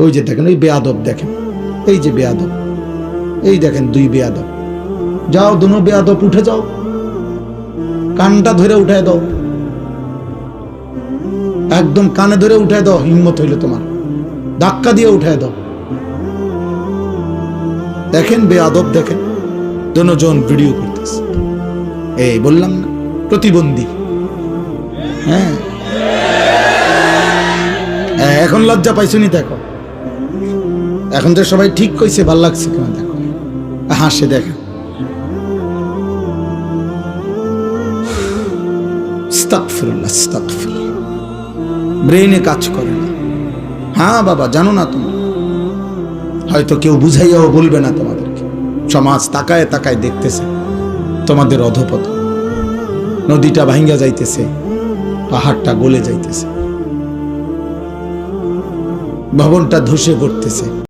ওই যে দেখেন, ওই বেয়াদব দেখেন, এই যে বেয়াদব, এই দেখেন দুই বেয়াদব। যাও দুনো বেয়াদব উঠে যাও, কানটা ধরে উঠায় দাও, একদম কানে ধরে উঠায় দাও, হিম্মত হইলে তোমার ধাক্কা দিয়ে উঠায় দাও। দেখেন বেয়াদব দেখেন, দুজন ভিডিও করতেছে। এই বললাম না প্রতিবন্ধী। হ্যাঁ এখন লজ্জা পাইছনি? দেখো এখন তো সবাই ঠিক কইছে, ভাল লাগছে কেন? দেখো হাসে, দেখেন আস্তাগফিরুল্লাহ, আস্তাগফিরুল্লাহ। ব্রেইনে কাজ করে না। হ্যাঁ বাবা, জানো না তুমি, হয়তো কেউ বুঝাইয়াও বলবে না তোমাদেরকে। সমাজ তাকায় তাকায় দেখতেছে তোমাদের অধপতন। নদীটা ভাঙ্গা যাইতেছে, পাহাড়টা গলে যাইতেছে, ভবনটা ধসে পড়তেছে।